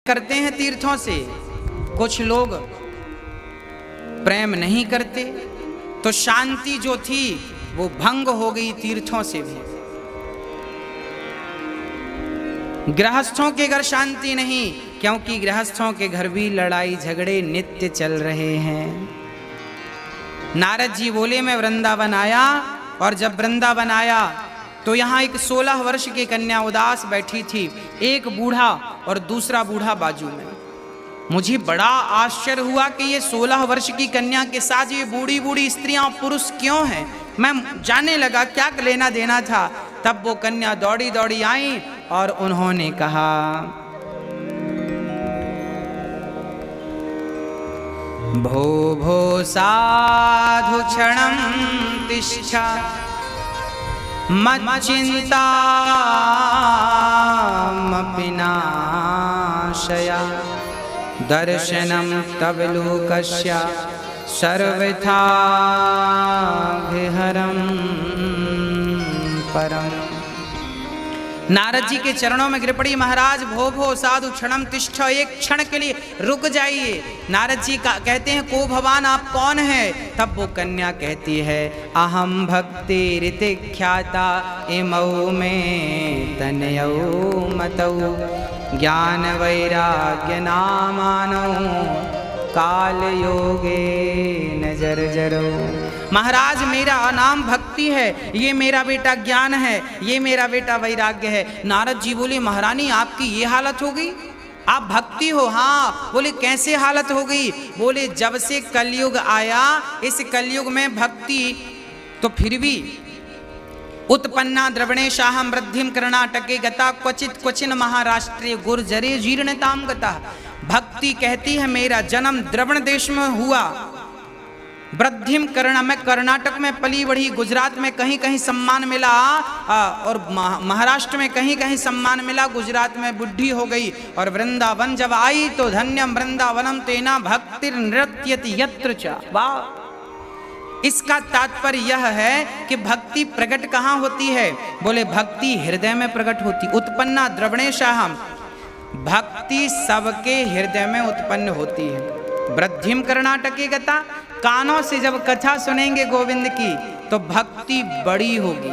करते हैं तीर्थों से, कुछ लोग प्रेम नहीं करते, तो शांति जो थी वो भंग हो गई तीर्थों से भी। गृहस्थों के घर शांति नहीं, क्योंकि गृहस्थों के घर भी लड़ाई झगड़े नित्य चल रहे हैं। नारद जी बोले मैं वृंदावन आया, और जब वृंदावन आया तो यहाँ एक 16 वर्ष की कन्या उदास बैठी थी, एक बूढ़ा और दूसरा बूढ़ा बाजू में। मुझे बड़ा आश्चर्य हुआ कि ये 16 वर्ष की कन्या के साथ ये बूढ़ी बूढ़ी स्त्रियां पुरुष क्यों हैं। मैं जानने लगा क्या लेना देना था। तब वो कन्या दौड़ी दौड़ी आई और उन्होंने कहा, भो भो साधु क्षणं तिष्ठ मच्चिन्तामपि नाशया दर्शनं तव लोकस्य सर्वथा विहरं परम। नारद जी के चरणों में गिर पड़ी, महाराज भो भो साधु क्षणम तिष्ठ, एक क्षण के लिए रुक जाइए। नारद जी कहते हैं को भगवान आप कौन है? तब वो कन्या कहती है अहम भक्ति ऋति ख्याता इमौ में तनयौ मतौ ज्ञान वैराग्य नामानौ काल योगे नजर जरो। महाराज मेरा नाम भक्ति है, ये मेरा बेटा ज्ञान है, ये मेरा बेटा वैराग्य है। नारद जी बोले महारानी आपकी ये हालत हो गई, आप भक्ति हो? हाँ। बोले कैसे हालत हो गई? बोले जब से कलयुग आया, इस कलयुग में भक्ति तो फिर भी उत्पन्ना द्रवणेशाहम वृद्धिम कर्णाटके गता क्वचित क्वचिन महाराष्ट्रे गुर्जरे जीर्णताम गता। भक्ति कहती है मेरा जन्म द्रवण देश में हुआ, वृद्धिम कर्ण में कर्नाटक में पली बढ़ी, गुजरात में कहीं कहीं सम्मान मिला और महाराष्ट्र में कहीं कहीं सम्मान मिला, गुजरात में बुढ़ी हो गई। और वृंदावन जब आई तो धन्यम वृंदावनम तेना भक्तिर नृत्यति यत्र च। वाह! इसका तात्पर्य यह है कि भक्ति प्रकट कहाँ होती है? बोले भक्ति हृदय में प्रकट होती। उत्पन्ना द्रवणेशाहम, भक्ति सबके हृदय में उत्पन्न होती है। वृद्धिम कर्णाटके गता, कानों से जब कथा सुनेंगे गोविंद की तो भक्ति बड़ी होगी।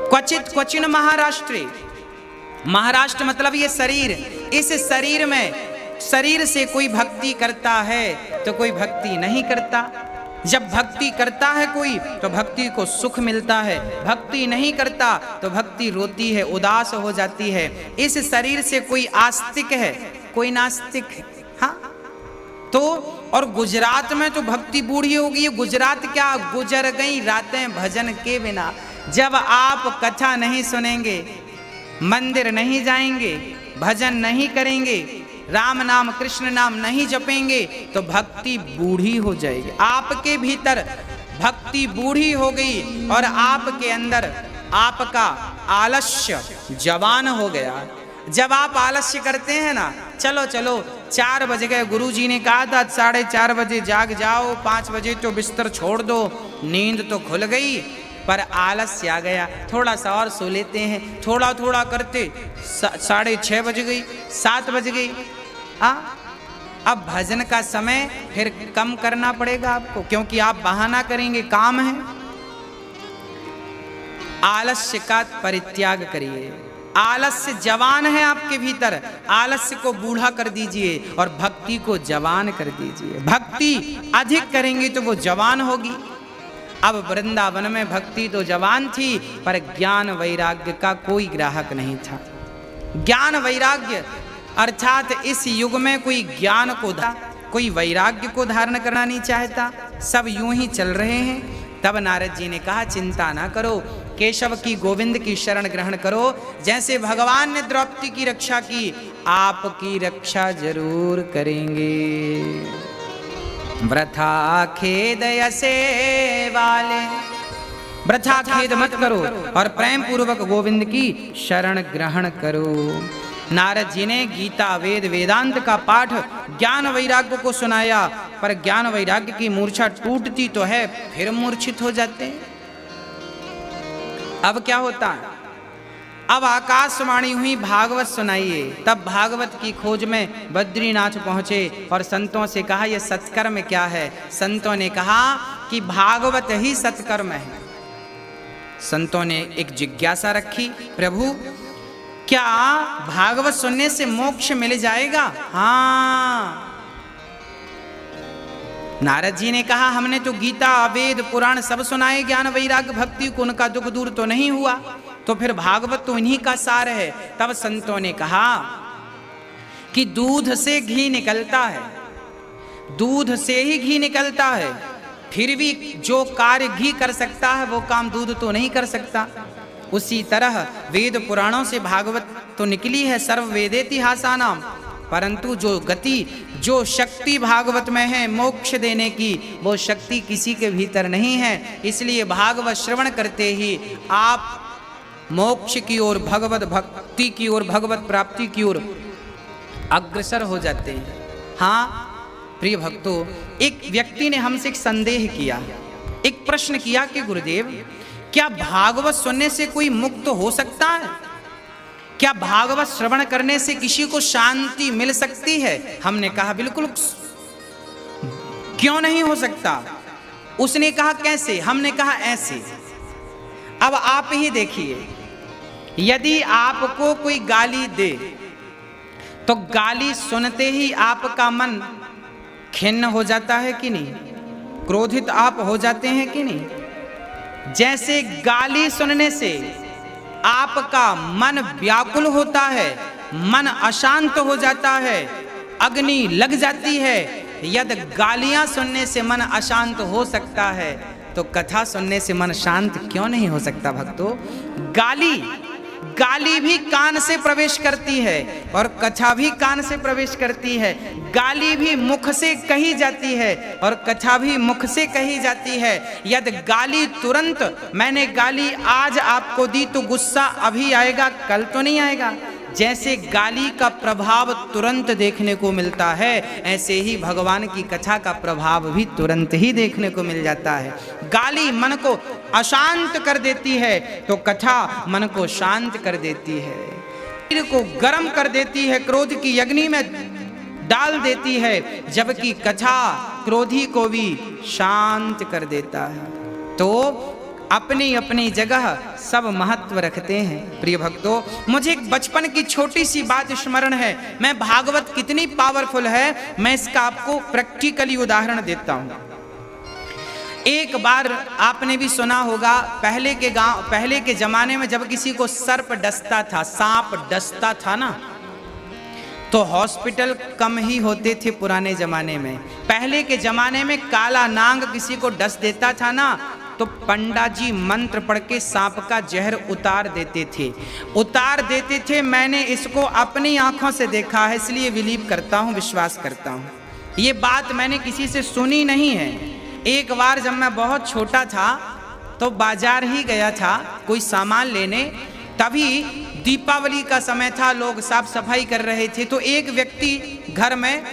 क्वचित क्वचिन महाराष्ट्रे, महाराष्ट्र मतलब ये शरीर, इस शरीर में शरीर से कोई भक्ति करता है तो कोई भक्ति नहीं करता। जब भक्ति करता है कोई तो भक्ति को सुख मिलता है, भक्ति नहीं करता तो भक्ति रोती है, उदास हो जाती है। इस शरीर से कोई आस्तिक है, कोई नास्तिक है। हाँ तो और गुजरात में तो भक्ति बूढ़ी होगी। गुजरात क्या, गुजर गई रातें भजन के बिना। जब आप कथा नहीं सुनेंगे, मंदिर नहीं जाएंगे, भजन नहीं करेंगे, राम नाम कृष्ण नाम नहीं जपेंगे तो भक्ति बूढ़ी हो जाएगी। आपके भीतर भक्ति बूढ़ी हो गई और आपके अंदर आपका आलस्य जवान हो गया। जब आप आलस्य करते हैं ना, चलो चलो 4 बज गए, गुरुजी ने कहा था 4:30 बजे जाग जाओ, 5 बजे तो बिस्तर छोड़ दो, नींद तो खुल गई, पर आलस्य आ गया, थोड़ा सा और सो लेते हैं। थोड़ा थोड़ा करते 6:30 बज गई, 7 बज गई। अब भजन का समय फिर कम करना पड़ेगा आपको, क्योंकि आप बहाना करेंगे, काम है। आलस्य का परित्याग करिए। आलस्य जवान है आपके भीतर, आलस्य को बूढ़ा कर दीजिए और भक्ति को जवान कर दीजिए। भक्ति अधिक करेंगे तो वो जवान होगी। अब वृंदावन में भक्ति तो जवान थी, पर ज्ञान वैराग्य का कोई ग्राहक नहीं था। ज्ञान वैराग्य अर्थात इस युग में कोई ज्ञान को, कोई वैराग्य को धारण करना नहीं चाहता, सब यूं ही चल रहे हैं। तब नारद जी ने कहा चिंता ना करो, केशव की गोविंद की शरण ग्रहण करो। जैसे भगवान ने द्रौपदी की रक्षा की, आपकी रक्षा जरूर करेंगे। वृथा खेद यसे वाले, वृथा खेद मत करो और प्रेम पूर्वक गोविंद की शरण ग्रहण करो। नारद जी ने गीता वेद वेदांत का पाठ ज्ञान वैराग्य को सुनाया, पर ज्ञान वैराग्य की मूर्छा टूटती तो है, फिर मूर्छित हो जाते हैं। अब क्या होता है? अब आकाशवाणी हुई, भागवत सुनाइए। तब भागवत की खोज में बद्रीनाथ पहुंचे और संतों से कहा यह सत्कर्म क्या है। संतों ने कहा कि भागवत ही सत्कर्म है। संतों ने एक जिज्ञासा रखी, प्रभु क्या भागवत सुनने से मोक्ष मिल जाएगा? हाँ। नारद जी ने कहा हमने तो गीता, वेद, पुराण सब सुनाए, ज्ञान वैराग्य भक्ति को, उनका दुख दूर तो नहीं हुआ, तो फिर भागवत तो इन्हीं का सार है। तब संतों ने कहा कि दूध से घी निकलता है, दूध से ही घी निकलता है, फिर भी जो कार्य घी कर सकता है वो काम दूध तो नहीं कर सकता। उसी तरह वेद पुराणों से भागवत तो निकली है, सर्व वेदेतिहासानाम, परंतु जो गति, जो शक्ति भागवत में है मोक्ष देने की, वो शक्ति किसी के भीतर नहीं है। इसलिए भागवत श्रवण करते ही आप मोक्ष की ओर, भगवत भक्ति की ओर, भगवत प्राप्ति की ओर अग्रसर हो जाते हैं। हाँ प्रिय भक्तों, एक व्यक्ति ने हमसे एक संदेह किया, एक प्रश्न किया कि गुरुदेव क्या भागवत सुनने से कोई मुक्त हो सकता है? क्या भागवत श्रवण करने से किसी को शांति मिल सकती है? हमने कहा बिल्कुल, क्यों नहीं हो सकता। उसने कहा कैसे? हमने कहा ऐसे। अब आप ही देखिए, यदि आपको कोई गाली दे तो गाली सुनते ही आपका मन खिन्न हो जाता है कि नहीं? क्रोधित आप हो जाते हैं कि नहीं? जैसे गाली सुनने से आपका मन व्याकुल होता है, मन अशांत हो जाता है, अग्नि लग जाती है, यदि गालियां सुनने से मन अशांत हो सकता है तो कथा सुनने से मन शांत क्यों नहीं हो सकता भक्तों? गाली भी कान से प्रवेश करती है और कथा भी कान से प्रवेश करती है। गाली भी मुख से कही जाती है और कथा भी मुख से कही जाती है। यदि गाली तुरंत, मैंने गाली आज आपको दी तो गुस्सा अभी आएगा, कल तो नहीं आएगा। जैसे गाली का प्रभाव तुरंत देखने को मिलता है, ऐसे ही भगवान की कथा का प्रभाव भी तुरंत ही देखने को मिल जाता है। गाली मन को अशांत कर देती है तो कथा मन को शांत कर देती है, शरीर को गर्म कर देती है, क्रोध की अग्नि में डाल देती है, जबकि कथा क्रोधी को भी शांत कर देता है। तो अपनी अपनी जगह सब महत्व रखते हैं। प्रिय भक्तों, मुझे एक बचपन की छोटी सी बात स्मरण है। मैं भागवत कितनी पावरफुल है, मैं इसका आपको प्रैक्टिकली उदाहरण देता हूं। एक बार आपने भी सुना होगा, पहले के जमाने में जब किसी को सर्प डसता था, सांप डसता था ना, तो हॉस्पिटल कम ही होते थे पुराने जमाने में। पहले के जमाने में काला नाग किसी को डस देता था ना, तो पंडा जी मंत्र पढ़ के सांप का जहर उतार देते थे। मैंने इसको अपनी आंखों से देखा है, इसलिए बिलीव करता हूँ, विश्वास करता हूँ। ये बात मैंने किसी से सुनी नहीं है। एक बार जब मैं बहुत छोटा था तो बाजार ही गया था कोई सामान लेने, तभी दीपावली का समय था, लोग साफ सफाई कर रहे थे। तो एक व्यक्ति घर में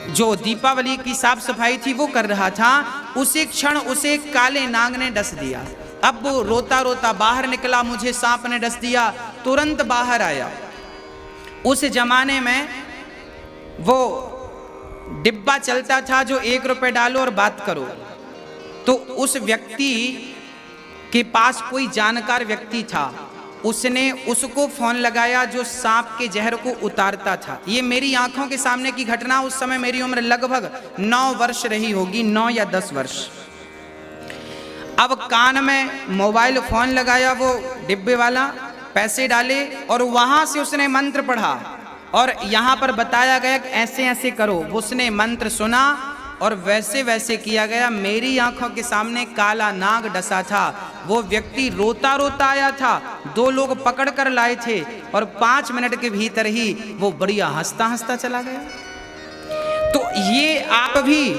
जो दीपावली की साफ सफाई थी वो कर रहा था, उसी क्षण उसे काले नाग ने डस दिया। अब वो रोता रोता बाहर निकला, मुझे सांप ने डस दिया, तुरंत बाहर आया। उस जमाने में वो डिब्बा चलता था जो 1 रुपए डालो और बात करो। तो उस व्यक्ति के पास कोई जानकार व्यक्ति था, उसने उसको फोन लगाया जो सांप के जहर को उतारता था। ये मेरी आंखों के सामने की घटना। उस समय मेरी उम्र लगभग 9 वर्ष रही होगी, 9 या 10 वर्ष। अब कान में मोबाइल फोन लगाया वो डिब्बे वाला, पैसे डाले और वहां से उसने मंत्र पढ़ा और यहाँ पर बताया गया कि ऐसे ऐसे करो। उसने मंत्र सुना और वैसे वैसे किया गया। मेरी आंखों के सामने काला नाग डसा था। वो व्यक्ति रोता रोता आया था, 2 लोग पकड़ कर लाए थे और 5 मिनट के भीतर ही वो बढ़िया हंसता हंसता चला गया। तो ये आप भी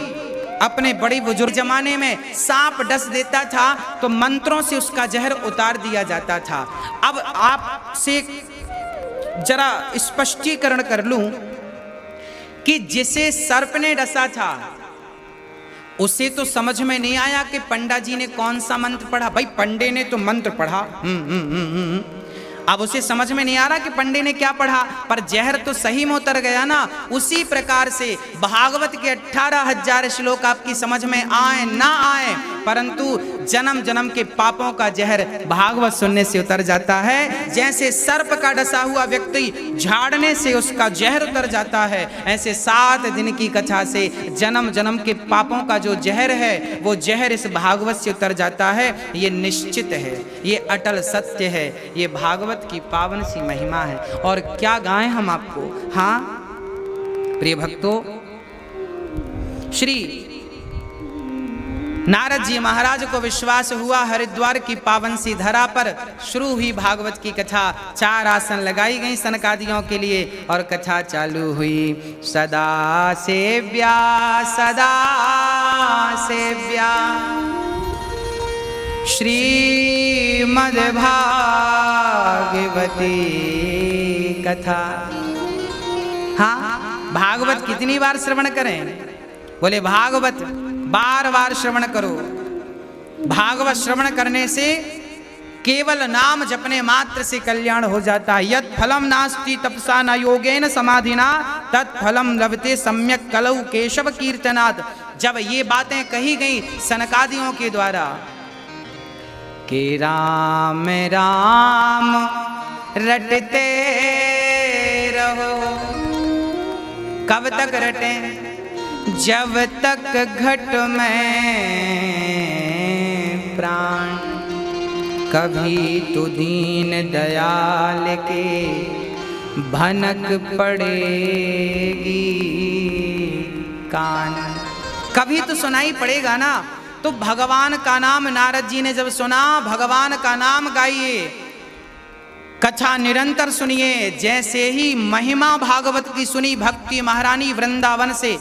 अपने बड़े बुजुर्ग जमाने में सांप डस देता था तो मंत्रों से उसका जहर उतार दिया जाता था। अब आपसे जरा स्पष्टीकरण कर लूं कि जिसे सर्प ने डसा था उसे तो समझ में नहीं आया कि पंडा जी ने कौन सा मंत्र पढ़ा। भाई पंडे ने तो मंत्र पढ़ा, अब उसे समझ में नहीं आ रहा कि पंडे ने क्या पढ़ा, पर जहर तो सही में उतर गया ना। उसी प्रकार से भागवत के 18,000 श्लोक आपकी समझ में आए ना आए, परंतु जन्म जन्म के पापों का जहर भागवत सुनने से उतर जाता है। जैसे सर्प का डसा हुआ व्यक्ति झाड़ने से उसका जहर उतर जाता है, ऐसे 7 दिन की कथा से जन्म जन्म के पापों का जो जहर है वो जहर इस भागवत से उतर जाता है। ये निश्चित है, ये अटल सत्य है, ये भागवत की पावन सी महिमा है। और क्या गाएं हम आपको। हाँ प्रिय भक्तों, श्री नारद जी महाराज को विश्वास हुआ हरिद्वार की पावन सी धरा पर शुरू हुई भागवत की कथा। 4 आसन लगाई गई सनकादियों के लिए और कथा चालू हुई। सदा सेव्या सदा सेव्या श्रीमद्भागवती कथा। हाँ, भागवत कितनी बार श्रवण करें? बोले भागवत बार बार श्रवण करो। भागवत श्रवण करने से केवल नाम जपने मात्र से कल्याण हो जाता है। यत् फलम नास्ति तपसा न योगेन समाधिना तत्फलम लभते सम्यक कलौ केशव कीर्तनात्। जब ये बातें कही गई सनकादियों के द्वारा कि राम राम रटते रहो, कब तक रटें? जब तक घट में प्राण, कभी तो दीन दयाल के भनक पड़ेगी कान। कभी तो सुनाई पड़ेगा ना। तो भगवान का नाम नारद जी ने जब सुना, भगवान का नाम गाइए, कथा निरंतर सुनिए। जैसे ही महिमा भागवत की सुनी भक्ति महारानी वृंदावन से,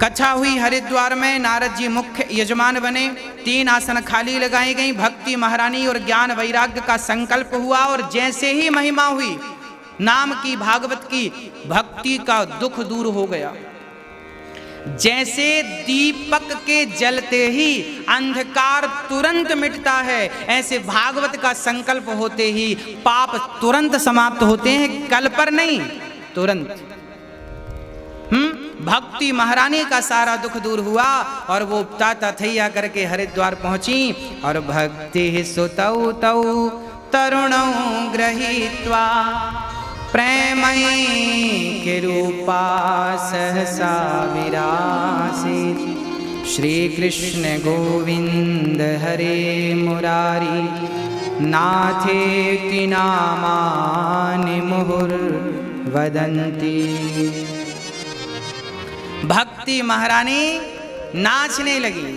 कथा हुई हरिद्वार में, नारद जी मुख्य यजमान बने, 3 आसन खाली लगाई गई, भक्ति महारानी और ज्ञान वैराग्य का संकल्प हुआ। और जैसे ही महिमा हुई नाम की भागवत की, भक्ति का दुख दूर हो गया। जैसे दीपक के जलते ही अंधकार तुरंत मिटता है, ऐसे भागवत का संकल्प होते ही पाप तुरंत समाप्त होते हैं, कल पर नहीं, तुरंत। भक्ति महारानी का सारा दुख दूर हुआ और वो ताता थैया करके हरिद्वार पहुंची। और भक्ति सुतौ तौ तरुणौ गृहीत्वा प्रेमयी के रूपा सहसा विरासीत्। श्री कृष्ण गोविंद हरे मुरारी नाथेति नामानि मुहुर्वदन्ति। भक्ति महारानी नाचने लगी,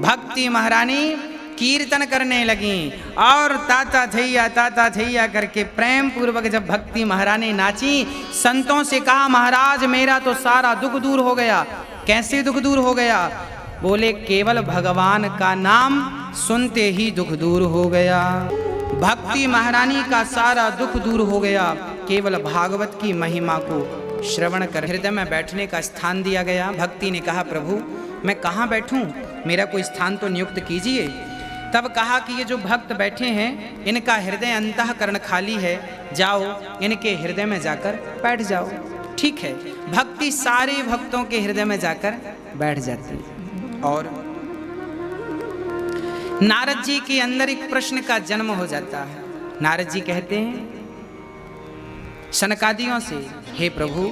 भक्ति महारानी कीर्तन करने लगी और ताता थैया करके प्रेम पूर्वक जब भक्ति महारानी नाची, संतों से कहा महाराज मेरा तो सारा दुख दूर हो गया। कैसे दुख दूर हो गया? बोले केवल भगवान का नाम सुनते ही दुख दूर हो गया। भक्ति महारानी का सारा दुख दूर हो गया, केवल भागवत की महिमा को श्रवण कर हृदय में बैठने का स्थान दिया गया। भक्ति ने कहा प्रभु मैं कहाँ बैठूं, मेरा कोई स्थान तो नियुक्त कीजिए। तब कहा कि ये जो भक्त बैठे हैं इनका हृदय अंतःकरण खाली है, जाओ इनके हृदय में जाकर बैठ जाओ। ठीक है, भक्ति सारे भक्तों के हृदय में जाकर बैठ जाती है। और नारद जी के अंदर एक प्रश्न का जन्म हो जाता है। नारद जी कहते हैं सनकादियों से, हे प्रभु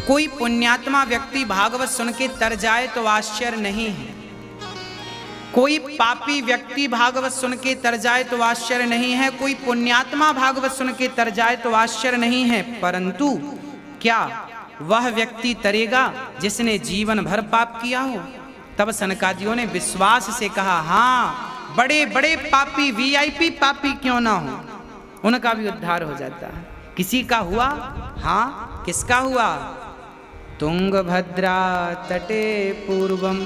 कोई पुण्यात्मा व्यक्ति भागवत सुन के तर जाए तो आश्चर्य नहीं है, कोई पापी व्यक्ति भागवत सुन के तर जाए तो आश्चर्य नहीं है, कोई पुण्यात्मा भागवत सुन के तर जाए तो आश्चर्य नहीं है, परंतु क्या वह व्यक्ति तरेगा जिसने जीवन भर पाप किया हो? तब सनकादियों ने विश्वास से कहा हाँ, बड़े बड़े पापी वीआईपी पापी क्यों ना हो, उनका भी उद्धार हो जाता है। किसी का हुआ? हाँ, किसका हुआ? तुंगभद्रा तटे पूर्वम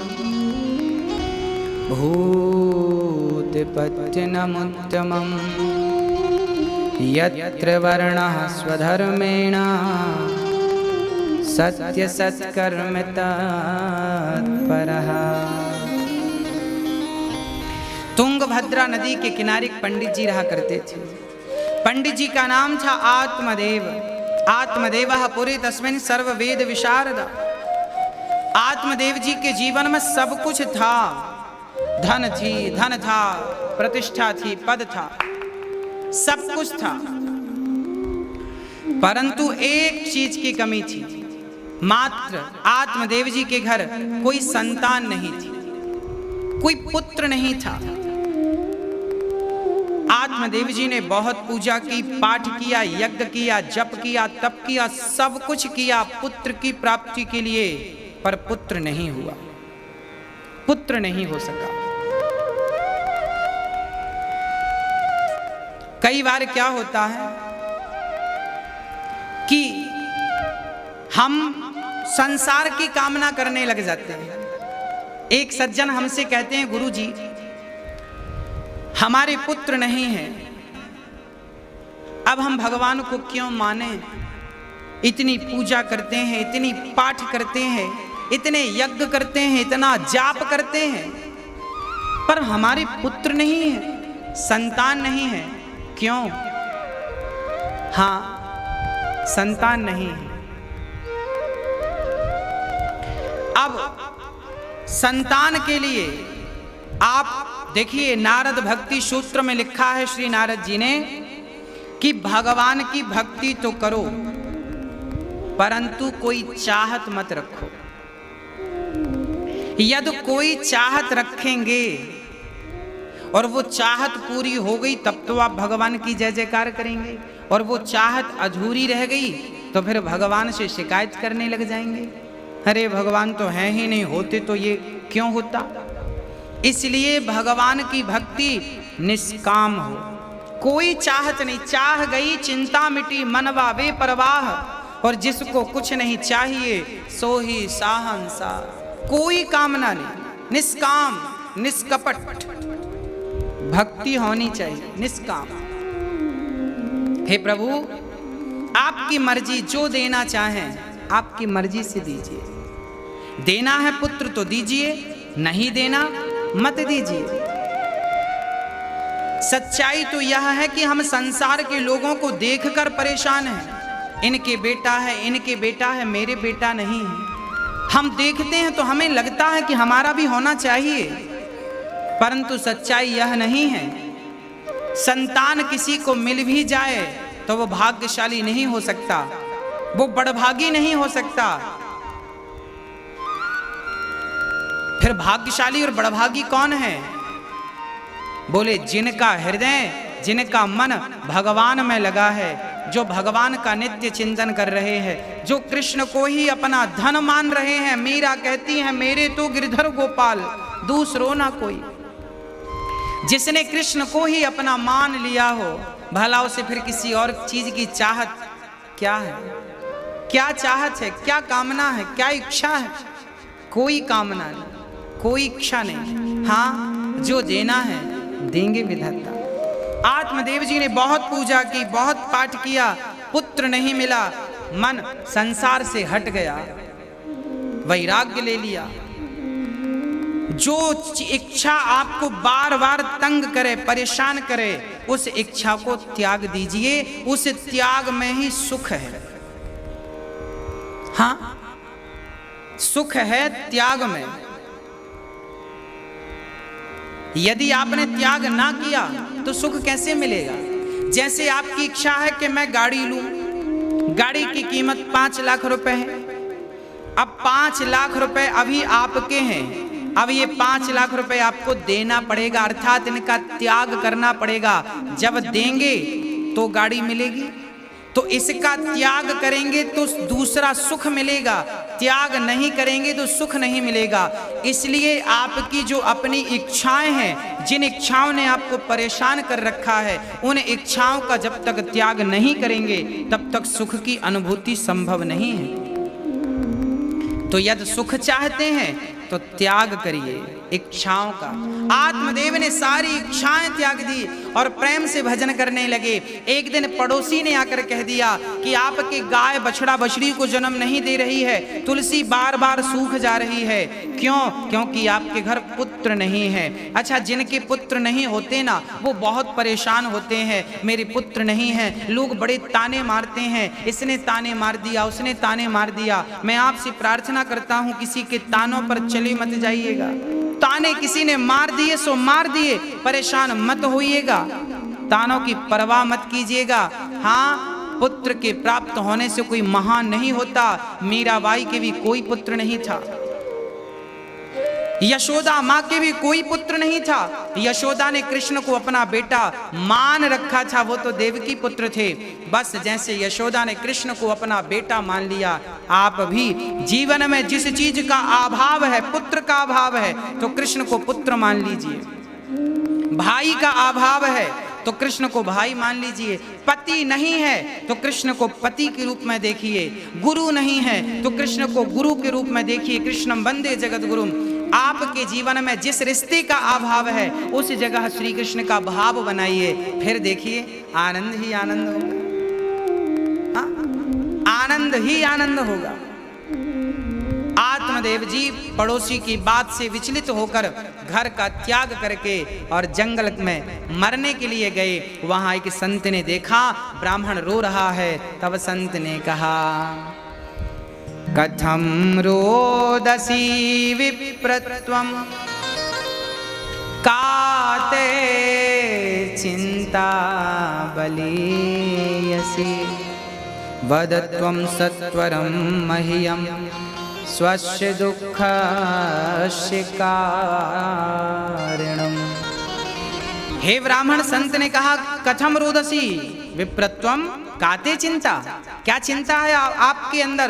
भूतपत्यनमुत्तमं यत्र वर्णः स्वधर्मेण सत्य सत्कर्म तत्परः। तुंगभद्रा नदी के किनारे एक पंडित जी रहा करते थे। पंडित जी का नाम था आत्मदेव। आत्मदेवः पुरे तस्मिन् सर्व वेद विशारद। आत्मदेव जी के जीवन में सब कुछ था। धन था, प्रतिष्ठा थी, पद था, सब कुछ था, परंतु एक चीज की कमी थी। मात्र आत्मदेव जी के घर कोई संतान नहीं थी, कोई पुत्र नहीं था। आत्मदेव जी ने बहुत पूजा की, पाठ किया, यज्ञ किया, जप किया, तप किया, सब कुछ किया पुत्र की प्राप्ति के लिए, पर पुत्र नहीं हुआ, पुत्र नहीं हो सका। कई बार क्या होता है कि हम संसार की कामना करने लग जाते हैं। एक सज्जन हमसे कहते हैं, गुरुजी हमारे पुत्र नहीं हैं, अब हम भगवान को क्यों माने? इतनी पूजा करते हैं, इतनी पाठ करते हैं, इतने यज्ञ करते हैं, इतना जाप करते हैं, पर हमारे पुत्र नहीं है, संतान नहीं है, क्यों? हाँ, संतान नहीं है। अब संतान के लिए आप देखिए, नारद भक्ति सूत्र में लिखा है श्री नारद जी ने कि भगवान की भक्ति तो करो, परंतु कोई चाहत मत रखो। यदि कोई चाहत रखेंगे और वो चाहत पूरी हो गई तब तो आप भगवान की जय जयकार करेंगे, और वो चाहत अधूरी रह गई तो फिर भगवान से शिकायत करने लग जाएंगे, अरे भगवान तो हैं ही नहीं, होते तो ये क्यों होता। इसलिए भगवान की भक्ति निष्काम हो, कोई चाहत नहीं, चाह गई चिंता मिटी मनवा वे परवाह, और जिसको कुछ नहीं चाहिए सो ही साहंसार। कोई कामना नहीं, निष्काम निष्कपट भक्ति होनी चाहिए, निष्काम। हे प्रभु आपकी मर्जी, जो देना चाहें आपकी मर्जी से दीजिए। देना है पुत्र तो दीजिए, नहीं देना मत दीजिए। सच्चाई तो यह है कि हम संसार के लोगों को देखकर परेशान हैं, इनके बेटा है, इनके बेटा है, मेरे बेटा नहीं है। हम देखते हैं तो हमें लगता है कि हमारा भी होना चाहिए, परंतु सच्चाई यह नहीं है। संतान किसी को मिल भी जाए तो वो भाग्यशाली नहीं हो सकता, वो बड़भागी नहीं हो सकता। फिर भाग्यशाली और बड़भागी कौन है? बोले जिनका हृदय, जिनका मन भगवान में लगा है, जो भगवान का नित्य चिंतन कर रहे हैं, जो कृष्ण को ही अपना धन मान रहे हैं। मीरा कहती है, मेरे तो गिरधर गोपाल दूसरो ना कोई। जिसने कृष्ण को ही अपना मान लिया हो, भला उसे फिर किसी और चीज की चाहत क्या है? क्या चाहत है, क्या कामना है, क्या इच्छा है? कोई कामना नहीं, कोई इच्छा नहीं। हाँ, जो देना है देंगे विधाता। आत्मदेव जी ने बहुत पूजा की, बहुत पाठ किया, पुत्र नहीं मिला, मन संसार से हट गया, वैराग्य ले लिया। जो इच्छा आपको बार बार तंग करे, परेशान करे, उस इच्छा को त्याग दीजिए, उस त्याग में ही सुख है। हाँ, सुख है त्याग में। यदि आपने त्याग ना किया तो सुख कैसे मिलेगा? जैसे आपकी इच्छा है कि मैं गाड़ी लूं, गाड़ी की कीमत 5 लाख रुपए है। अब 5 लाख रुपए अभी आपके हैं, अब ये 5 लाख रुपए आपको देना पड़ेगा, अर्थात इनका त्याग करना पड़ेगा। जब देंगे तो गाड़ी मिलेगी, तो इसका त्याग करेंगे तो दूसरा सुख मिलेगा, त्याग नहीं करेंगे तो सुख नहीं मिलेगा। इसलिए आपकी जो अपनी इच्छाएं हैं, जिन इच्छाओं ने आपको परेशान कर रखा है, उन इच्छाओं का जब तक त्याग नहीं करेंगे तब तक सुख की अनुभूति संभव नहीं है। तो यदि सुख चाहते हैं तो त्याग करिए, इच्छाओं का। आत्मदेव ने सारी इच्छाएं त्याग दी और प्रेम से भजन करने लगे। एक दिन पड़ोसी ने आकर कह दिया कि आपकी गाय बछड़ा बछड़ी को जन्म नहीं दे रही है, तुलसी बार बार सूख जा रही है। क्यों? क्योंकि आपके घर पुत्र नहीं है। अच्छा, जिनके पुत्र नहीं होते ना, वो बहुत परेशान होते हैं, मेरे पुत्र नहीं है, लोग बड़े ताने मारते हैं, इसने ताने मार दिया, उसने ताने मार दिया। मैं आपसे प्रार्थना करता हूं, किसी के तानों पर चले मत जाइएगा। ताने किसी ने मार दिए सो मार दिए, परेशान मत होइएगा, तानों की परवाह मत कीजिएगा। हाँ, पुत्र के प्राप्त होने से कोई महान नहीं होता। मीराबाई के भी कोई पुत्र नहीं था, यशोदा माँ के भी कोई पुत्र नहीं था। यशोदा ने कृष्ण को अपना बेटा मान रखा था, वो तो देवकी पुत्र थे। बस जैसे यशोदा ने कृष्ण को अपना बेटा मान लिया, आप भी जीवन में जिस चीज का अभाव है, पुत्र का अभाव है, तो कृष्ण को पुत्र मान लीजिए। भाई का अभाव है तो कृष्ण को भाई मान लीजिए। पति नहीं है तो कृष्ण को पति के रूप में देखिए। गुरु नहीं है तो कृष्ण को गुरु के रूप में देखिए। कृष्णम वंदे जगत गुरुम। आपके जीवन में जिस रिश्ते का अभाव है, उस जगह श्री कृष्ण का भाव बनाइए, फिर देखिए आनंद ही आनंद होगा। आनंद ही आनंद होगा। आत्मदेव जी पड़ोसी की बात से विचलित होकर घर का त्याग करके और जंगल में मरने के लिए गए। वहां एक संत ने देखा ब्राह्मण रो रहा है, तब संत ने कहा, कथम रोदसी विप्रत्वम काते चिंता बलीयसी वदत्वं सत्वरं मह्यं स्वस्य दुःखस्य कारणम्। हे ब्राह्मण, संत ने कहा, कथम रोदसी विप्रत्वम काते चिंता, क्या चिंता है आपके अंदर?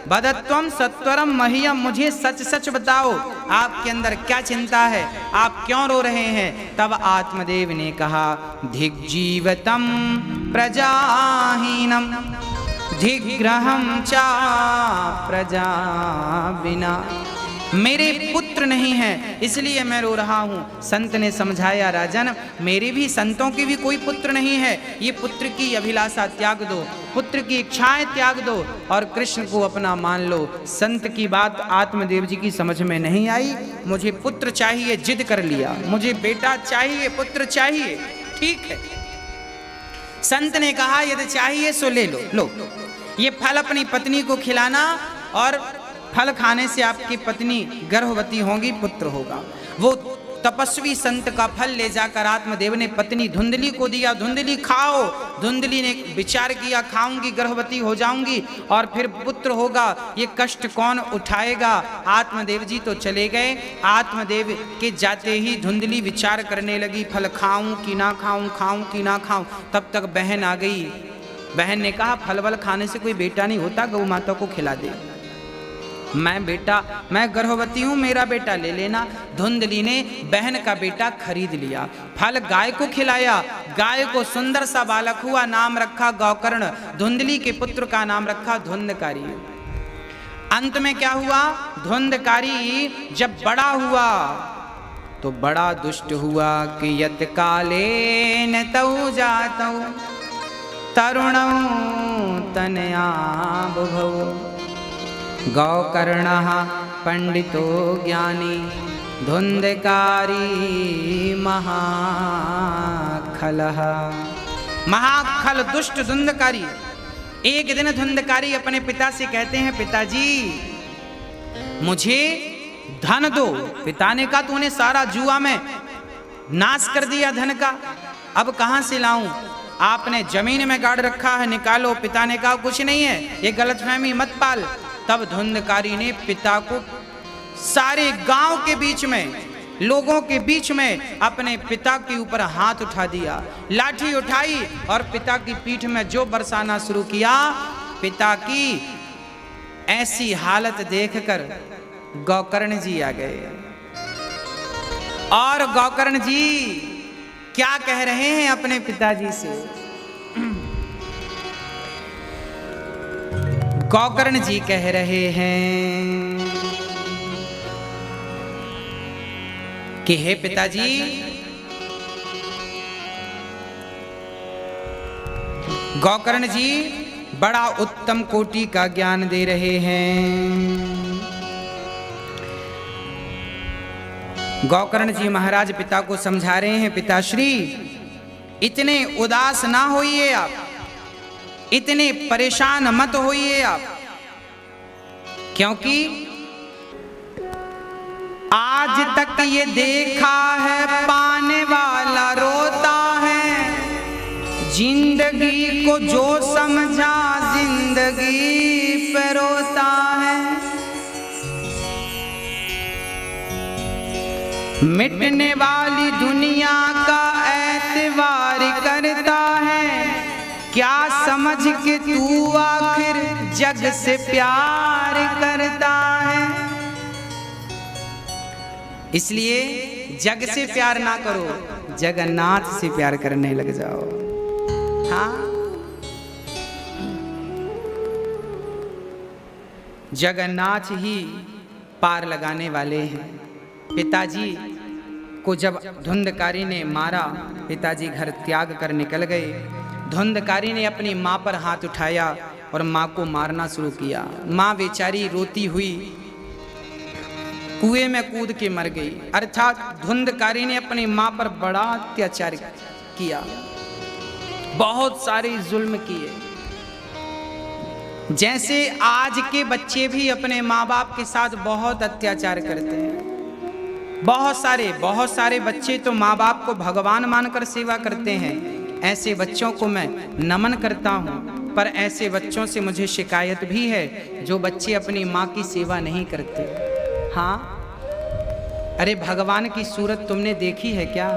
वदत्वम सत्वरम मह्यम, मुझे सच सच बताओ आपके अंदर क्या चिंता है, आप क्यों रो रहे हैं? तब आत्मदेव ने कहा, धिग्जीवतम प्रजाहीनम धिग्रहम चा प्रजा बिना। मेरे पुत्र नहीं है इसलिए मैं रो रहा हूँ। संत ने समझाया, राजन मेरे भी, संतों के भी कोई पुत्र नहीं है। ये पुत्र की अभिलाषा त्याग दो, पुत्र की इच्छाएं त्याग दो और कृष्ण को अपना मान लो। संत की बात आत्मदेव जी की समझ में नहीं आई। मुझे पुत्र चाहिए, जिद कर लिया, मुझे बेटा चाहिए, पुत्र चाहिए। ठीक है, संत ने कहा यदि चाहिए सो ले लो, लो ये फल अपनी पत्नी को खिलाना और फल खाने से आपकी पत्नी गर्भवती होगी, पुत्र होगा। वो तपस्वी संत का फल ले जाकर आत्मदेव ने पत्नी धुंधली को दिया। धुंधली खाओ। धुंधली ने विचार किया, खाऊंगी गर्भवती हो जाऊंगी और फिर पुत्र होगा, ये कष्ट कौन उठाएगा? आत्मदेव जी तो चले गए। आत्मदेव के जाते ही धुंधली विचार करने लगी, फल खाऊं कि ना खाऊं, खाऊं कि ना खाऊं। तब तक बहन आ गई। बहन ने कहा, फल वल खाने से कोई बेटा नहीं होता, गौ माता को खिला दे। मैं गर्भवती हूँ, मेरा बेटा ले लेना। धुंधली ने बहन का बेटा खरीद लिया, फल गाय को खिलाया। गाय को सुंदर सा बालक हुआ, नाम रखा गौकर्ण। धुंधली के पुत्र का नाम रखा धुंधकारी। अंत में क्या हुआ? धुंधकारी जब बड़ा हुआ तो बड़ा दुष्ट हुआ कि यत कालेन तौ जातौ तरुणौ तनया बुभौ। गौकर्णः पंडितो ज्ञानी धुंधकारी महाखलः। महाखल दुष्ट धुंधकारी। एक दिन धुंधकारी अपने पिता से कहते हैं, पिताजी मुझे धन दो। पिता ने कहा, तूने सारा जुआ में नाश कर दिया धन का, अब कहां से लाऊं? आपने जमीन में गाड़ रखा है, निकालो। पिता ने कहा, कुछ नहीं है, ये गलतफहमी मत पाल। तब धुंधकारी ने पिता को सारे गांव के बीच में, लोगों के बीच में अपने पिता के ऊपर हाथ उठा दिया, लाठी उठाई और पिता की पीठ में जो बरसाना शुरू किया। पिता की ऐसी हालत देखकर गौकर्ण जी आ गए। और गौकर्ण जी क्या कह रहे हैं अपने पिताजी से? गौकर्ण जी कह रहे हैं, कि हे पिताजी, गोकर्ण जी बड़ा उत्तम कोटि का ज्ञान दे रहे हैं। गोकर्ण जी महाराज पिता को समझा रहे हैं, पिताश्री इतने उदास ना होइए आप, इतने परेशान मत होइए आप, क्योंकि आज तक ये देखा है पाने वाला रोता है, जिंदगी को जो समझा जिंदगी पे रोता है। मिटने वाली दुनिया का एतबार करता है, क्या समझ के तू आखिर जग से प्यार करता है। इसलिए जग से प्यार ना करो, जगन्नाथ से प्यार करने लग जाओ। हाँ, जगन्नाथ ही पार लगाने वाले हैं। पिताजी को जब धुंधकारी ने मारा, पिताजी घर त्याग कर निकल गए। धुंधकारी ने अपनी माँ पर हाथ उठाया और माँ को मारना शुरू किया। माँ बेचारी रोती हुई कुएं में कूद के मर गई। अर्थात धुंधकारी ने अपनी माँ पर बड़ा अत्याचार किया, बहुत सारे जुल्म किए। जैसे आज के बच्चे भी अपने माँ बाप के साथ बहुत अत्याचार करते हैं। बहुत सारे बच्चे तो माँ बाप को भगवान मानकर सेवा करते हैं। ऐसे बच्चों को मैं नमन करता हूँ, पर ऐसे बच्चों से मुझे शिकायत भी है जो बच्चे अपनी माँ की सेवा नहीं करते। हाँ, अरे भगवान की सूरत तुमने देखी है क्या?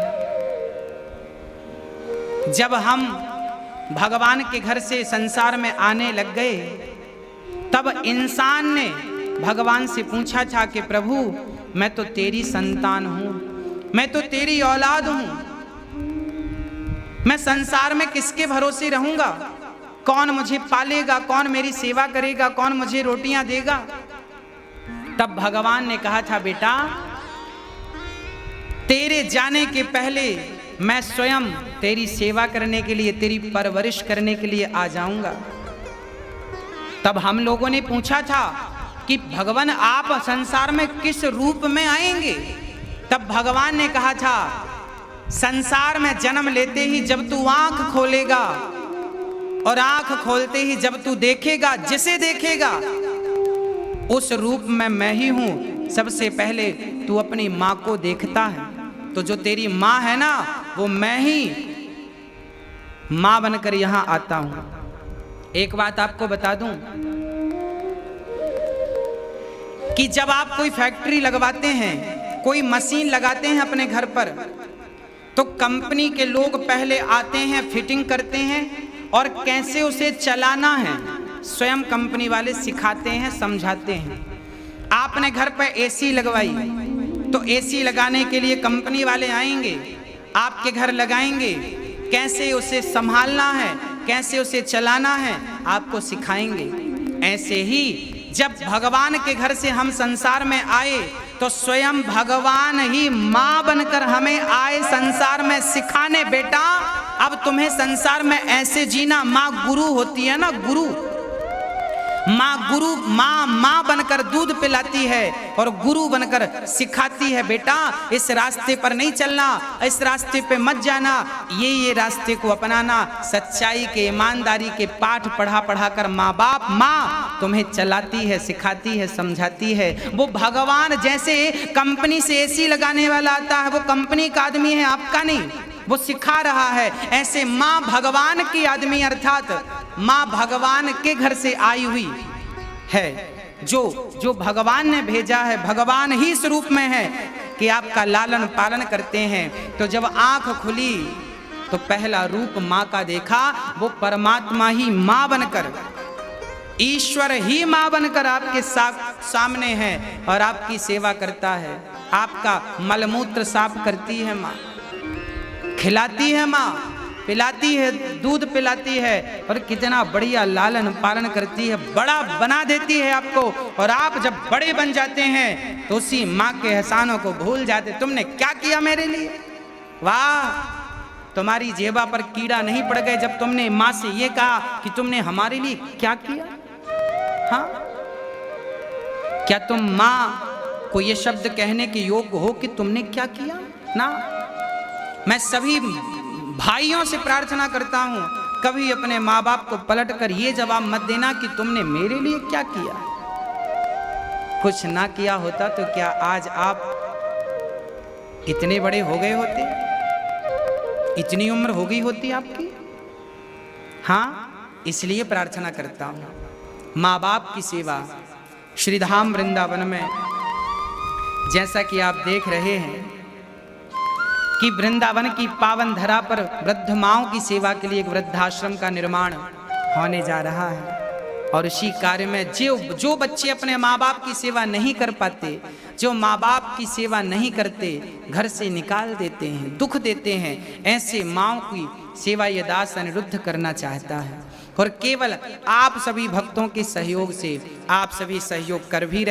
जब हम भगवान के घर से संसार में आने लग गए, तब इंसान ने भगवान से पूछा था कि प्रभु मैं तो तेरी संतान हूं, मैं तो तेरी औलाद हूं, मैं संसार में किसके भरोसे रहूंगा? कौन मुझे पालेगा, कौन मेरी सेवा करेगा, कौन मुझे रोटियां देगा? तब भगवान ने कहा था, बेटा तेरे जाने के पहले मैं स्वयं तेरी सेवा करने के लिए, तेरी परवरिश करने के लिए आ जाऊंगा। तब हम लोगों ने पूछा था कि भगवान आप संसार में किस रूप में आएंगे? तब भगवान ने कहा था, संसार में जन्म लेते ही जब तू आंख खोलेगा और आंख खोलते ही जब तू देखेगा, जिसे देखेगा उस रूप में मैं ही हूं। सबसे पहले तू अपनी माँ को देखता है, तो जो तेरी माँ है ना, वो मैं ही माँ बनकर यहां आता हूं। एक बात आपको बता दूं कि जब आप कोई फैक्ट्री लगवाते हैं, कोई मशीन लगाते हैं अपने घर पर, तो कंपनी के लोग पहले आते हैं, फिटिंग करते हैं और कैसे उसे चलाना है स्वयं कंपनी वाले सिखाते हैं, समझाते हैं। आपने घर पर एसी लगवाई, तो एसी लगाने के लिए कंपनी वाले आएंगे, आपके घर लगाएंगे, कैसे उसे संभालना है, कैसे उसे चलाना है, आपको सिखाएंगे। ऐसे ही जब भगवान के घर से हम संसार में आए, तो स्वयं भगवान ही माँ बनकर हमें आए संसार में सिखाने, बेटा अब तुम्हें संसार में ऐसे जीना। माँ गुरु होती है ना, गुरु, माँ बनकर दूध पिलाती है और गुरु बनकर सिखाती है, बेटा इस रास्ते पर नहीं चलना, इस रास्ते पे मत जाना, ये रास्ते को अपनाना। सच्चाई के, ईमानदारी के पाठ पढ़ा कर माँ तुम्हें चलाती है, सिखाती है, समझाती है। वो भगवान जैसे कंपनी से एसी लगाने वाला आता है, वो कंपनी का आदमी है, आपका नहीं, वो सिखा रहा है। ऐसे माँ भगवान की आदमी, अर्थात माँ भगवान के घर से आई हुई है, जो भगवान ने भेजा है, भगवान ही स्वरूप में है कि आपका लालन पालन करते हैं। तो जब आंख खुली तो पहला रूप माँ का देखा, वो परमात्मा ही माँ बनकर, ईश्वर ही माँ बनकर आपके सामने है और आपकी सेवा करता है। आपका मलमूत्र साफ करती है माँ, खिलाती है माँ, पिलाती है, दूध पिलाती है और कितना बढ़िया लालन पालन करती है, बड़ा बना देती है आपको। और आप जब बड़े बन जाते हैं तो उसी माँ के एहसानों को भूल जाते। तुमने क्या किया मेरे लिए, वाह, तुम्हारी जेबा पर कीड़ा नहीं पड़ गए जब तुमने माँ से ये कहा कि तुमने हमारे लिए क्या किया। हाँ, क्या तुम माँ को ये शब्द कहने के योग्य हो कि तुमने क्या किया ना। मैं सभी भाइयों से प्रार्थना करता हूं, कभी अपने माँ बाप को पलट कर ये जवाब मत देना कि तुमने मेरे लिए क्या किया। कुछ ना किया होता तो क्या आज आप इतने बड़े हो गए होते, इतनी उम्र हो गई होती आपकी। हाँ, इसलिए प्रार्थना करता हूं माँ बाप की सेवा। श्रीधाम वृंदावन में जैसा कि आप देख रहे हैं कि वृंदावन की पावन धरा पर वृद्ध माओं की सेवा के लिए एक वृद्धाश्रम का निर्माण होने जा रहा है। और इसी कार्य में जो बच्चे अपने माँ बाप की सेवा नहीं कर पाते, जो माँ बाप की सेवा नहीं करते, घर से निकाल देते हैं, दुख देते हैं, ऐसे माँओं की सेवा ये दास अनिरुद्ध करना चाहता है। और केवल आप सभी भक्तों के सहयोग से आप सभी सहयोग कर भी रहे